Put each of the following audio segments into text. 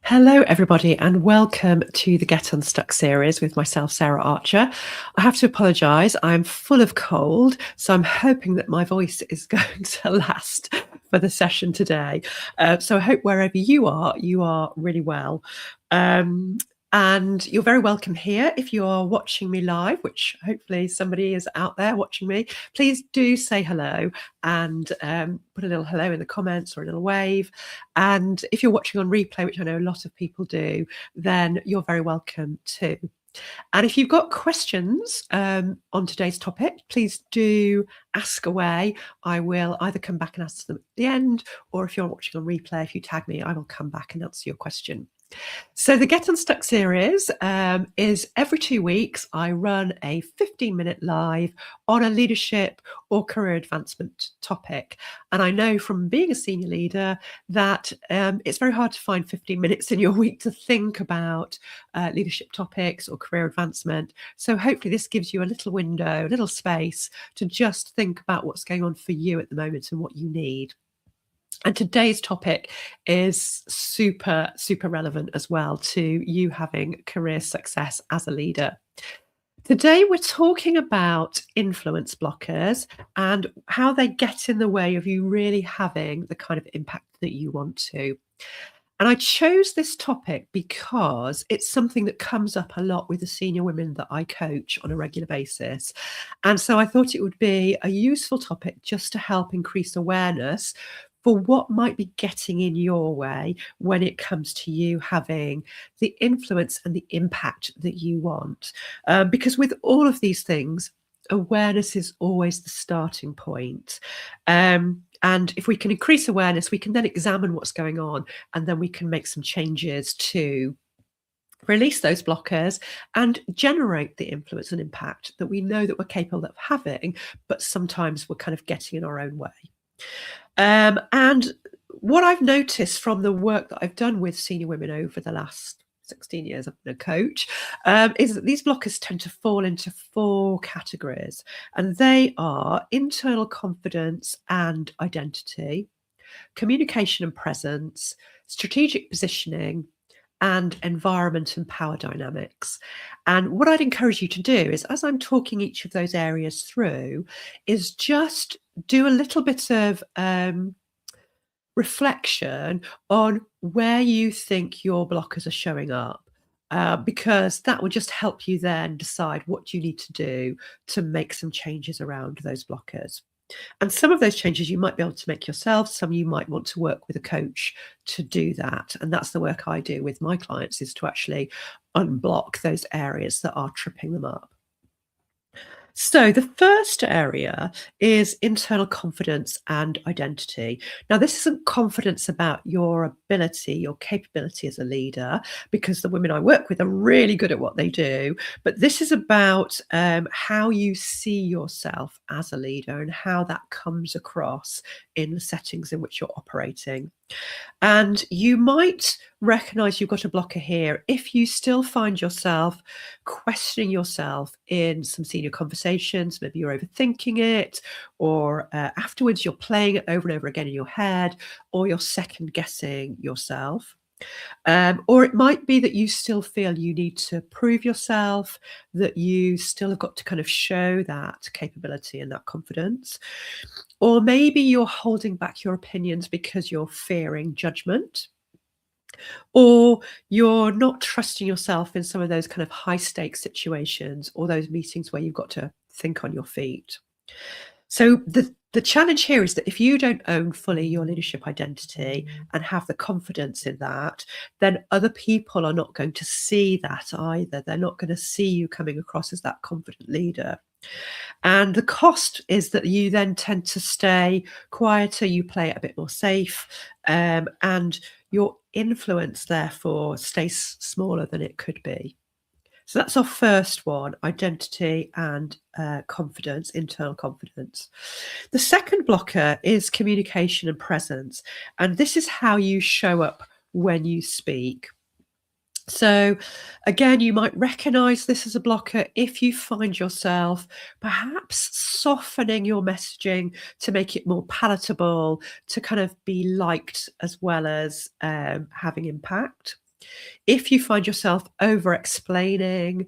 Hello, everybody, and welcome to the Get Unstuck series with myself, Sarah Archer. I have to apologise, I'm full of cold, so I'm hoping that my voice is going to last for the session today. So I hope wherever you are really well. And you're very welcome here. If you are watching me live, which hopefully somebody is out there watching me, please do say hello and put a little hello in the comments or a little wave. And if you're watching on replay, which I know a lot of people do, then you're very welcome too. And if you've got questions on today's topic, please do ask away. I will either come back and answer them at the end, or if you're watching on replay, if you tag me, I will come back and answer your question. So the Get Unstuck series is every 2 weeks. I run a 15-minute live on a leadership or career advancement topic. And I know from being a senior leader that it's very hard to find 15 minutes in your week to think about leadership topics or career advancement. So hopefully this gives you a little window, a little space to just think about what's going on for you at the moment and what you need. And today's topic is super, super relevant as well to you having career success as a leader. Today, we're talking about influence blockers and how they get in the way of you really having the kind of impact that you want to. And I chose this topic because it's something that comes up a lot with the senior women that I coach on a regular basis. And so I thought it would be a useful topic just to help increase awareness for what might be getting in your way when it comes to you having the influence and the impact that you want. Because with all of these things, awareness is always the starting point. And if we can increase awareness, we can then examine what's going on, and then we can make some changes to release those blockers and generate the influence and impact that we know that we're capable of having, but sometimes we're kind of getting in our own way. And what I've noticed from the work that I've done with senior women over the last 16 years I've been a coach, is that these blockers tend to fall into 4 categories, and they are internal confidence and identity, communication and presence, strategic positioning, and environment and power dynamics. And what I'd encourage you to do is, as I'm talking each of those areas through, is just do a little bit of reflection on where you think your blockers are showing up. Because that will just help you then decide what you need to do to make some changes around those blockers. And some of those changes you might be able to make yourself, some you might want to work with a coach to do that. And that's the work I do with my clients, is to actually unblock those areas that are tripping them up. So the first area is internal confidence and identity. Now, this isn't confidence about your ability, your capability as a leader, because the women I work with are really good at what they do. But this is about how you see yourself as a leader and how that comes across in the settings in which you're operating. And you might recognize you've got a blocker here if you still find yourself questioning yourself in some senior conversations. Maybe you're overthinking it, or afterwards you're playing it over and over again in your head, or you're second guessing yourself. Or it might be that you still feel you need to prove yourself, that you still have got to kind of show that capability and that confidence. Or maybe you're holding back your opinions because you're fearing judgment, or you're not trusting yourself in some of those kind of high stakes situations or those meetings where you've got to think on your feet. So the challenge here is that if you don't own fully your leadership identity and have the confidence in that, then other people are not going to see that either. They're not going to see you coming across as that confident leader. And the cost is that you then tend to stay quieter, you play it a bit more safe, and your influence therefore stays smaller than it could be. So that's our first one, identity and confidence, internal confidence. The second blocker is communication and presence. And this is how you show up when you speak. So again, you might recognize this as a blocker if you find yourself perhaps softening your messaging to make it more palatable, to kind of be liked as well as having impact. If you find yourself over explaining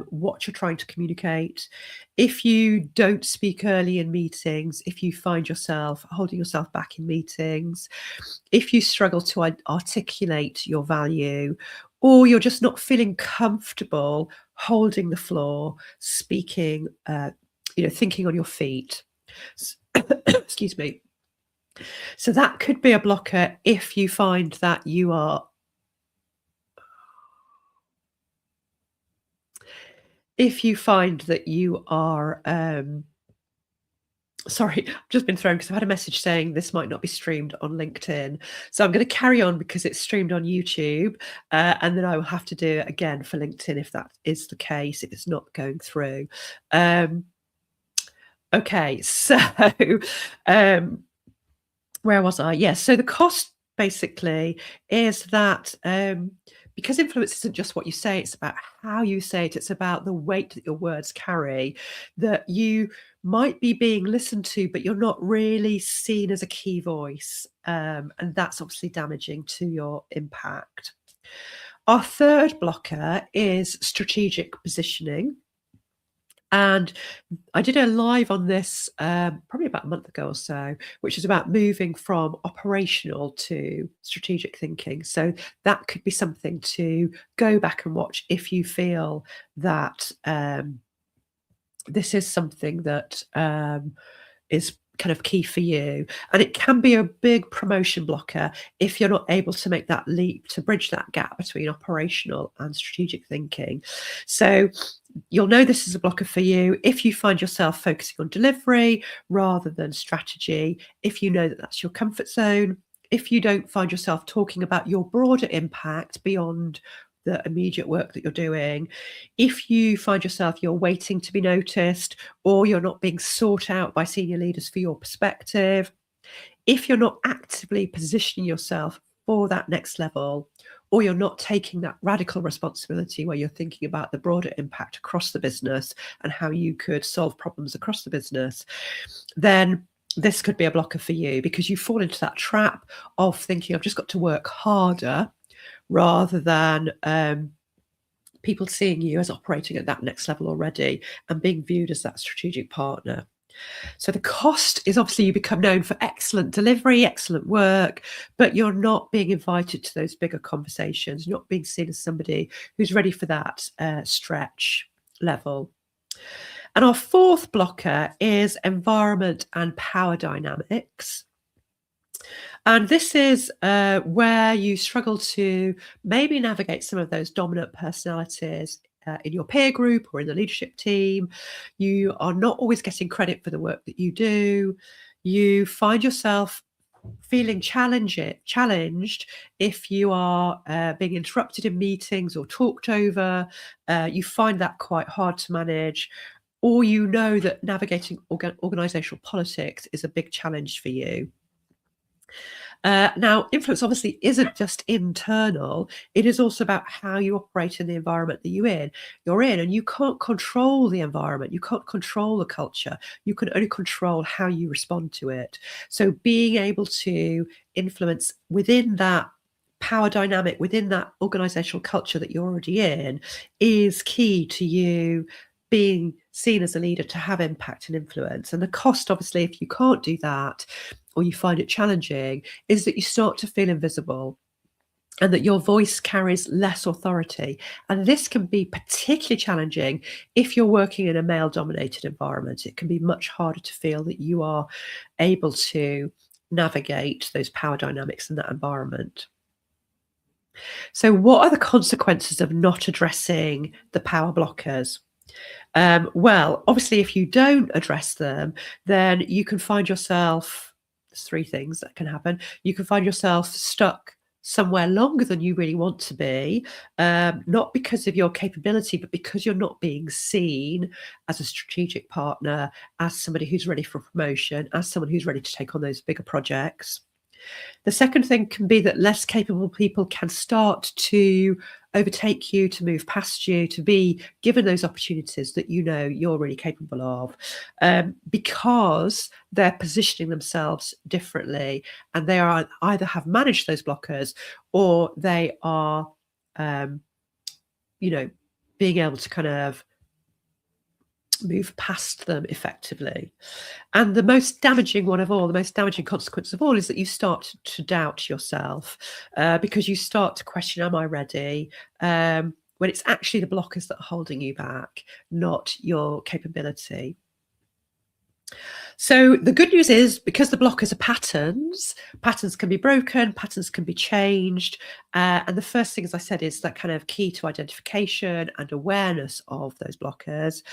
what you're trying to communicate, if you don't speak early in meetings, if you find yourself holding yourself back in meetings, if you struggle to articulate your value, or you're just not feeling comfortable holding the floor, speaking, thinking on your feet. Excuse me. So that could be a blocker if you find that you are sorry, I've just been thrown because I've had a message saying this might not be streamed on LinkedIn. So I'm going to carry on because it's streamed on YouTube, and then I will have to do it again for LinkedIn if that is the case, if it's not going through. Okay, so where was I? Yes, so the cost basically is that because influence isn't just what you say, it's about how you say it, it's about the weight that your words carry, that you might be being listened to, but you're not really seen as a key voice. And that's obviously damaging to your impact. Our third blocker is strategic positioning. And I did a live on this probably about a month ago or so, which is about moving from operational to strategic thinking. So that could be something to go back and watch if you feel that this is something that is kind of key for you. And it can be a big promotion blocker if you're not able to make that leap to bridge that gap between operational and strategic thinking. So you'll know this is a blocker for you if you find yourself focusing on delivery rather than strategy, if you know that that's your comfort zone, if you don't find yourself talking about your broader impact beyond the immediate work that you're doing, if you find yourself you're waiting to be noticed or you're not being sought out by senior leaders for your perspective, if you're not actively positioning yourself for that next level, or you're not taking that radical responsibility where you're thinking about the broader impact across the business and how you could solve problems across the business, then this could be a blocker for you because you fall into that trap of thinking, I've just got to work harder, rather than people seeing you as operating at that next level already and being viewed as that strategic partner. So the cost is obviously you become known for excellent delivery, excellent work, but you're not being invited to those bigger conversations, not being seen as somebody who's ready for that stretch level. And our fourth blocker is environment and power dynamics. And this is where you struggle to maybe navigate some of those dominant personalities in your peer group or in the leadership team. You are not always getting credit for the work that you do. You find yourself feeling challenged if you are being interrupted in meetings or talked over. You find that quite hard to manage, or you know that navigating organizational politics is a big challenge for you. Now, influence obviously isn't just internal, it is also about how you operate in the environment that you're in, and you can't control the environment, you can't control the culture, you can only control how you respond to it. So being able to influence within that power dynamic, within that organizational culture that you're already in, is key to you being seen as a leader to have impact and influence. And the cost, obviously, if you can't do that or you find it challenging, is that you start to feel invisible and that your voice carries less authority. And this can be particularly challenging if you're working in a male-dominated environment. It can be much harder to feel that you are able to navigate those power dynamics in that environment. So what are the consequences of not addressing the power blockers? Well, obviously, if you don't address them, then you can find yourself, there's three things that can happen. You can find yourself stuck somewhere longer than you really want to be, not because of your capability, but because you're not being seen as a strategic partner, as somebody who's ready for promotion, as someone who's ready to take on those bigger projects. The second thing can be that less capable people can start to overtake you, to move past you, to be given those opportunities that you know you're really capable of, because they're positioning themselves differently and they are either have managed those blockers or they are you know, being able to kind of move past them effectively. And the most damaging one of all, the most damaging consequence of all, is that you start to doubt yourself, because you start to question, am I ready? When it's actually the blockers that are holding you back, not your capability. So the good news is, because the blockers are patterns, patterns can be broken, patterns can be changed. And the first thing, as I said, is that kind of key to identification and awareness of those blockers.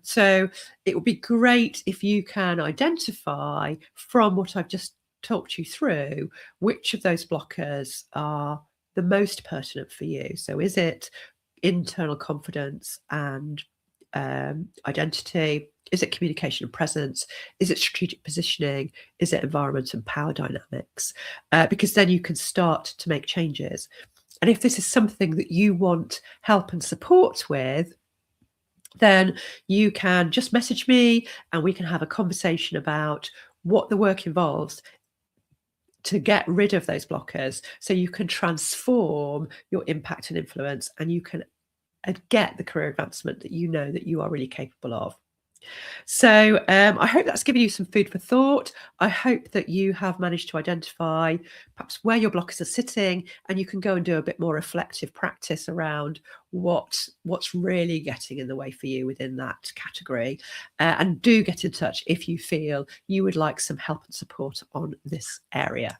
So it would be great if you can identify, from what I've just talked you through, which of those blockers are the most pertinent for you. So is it internal confidence and identity? Is it communication and presence? Is it strategic positioning? Is it environment and power dynamics? Because then you can start to make changes. And if this is something that you want help and support with, then you can just message me and we can have a conversation about what the work involves to get rid of those blockers, so you can transform your impact and influence, and you can get the career advancement that you know that you are really capable of. So I hope that's given you some food for thought. I hope that you have managed to identify perhaps where your blockers are sitting, and you can go and do a bit more reflective practice around what's really getting in the way for you within that category. And do get in touch if you feel you would like some help and support on this area.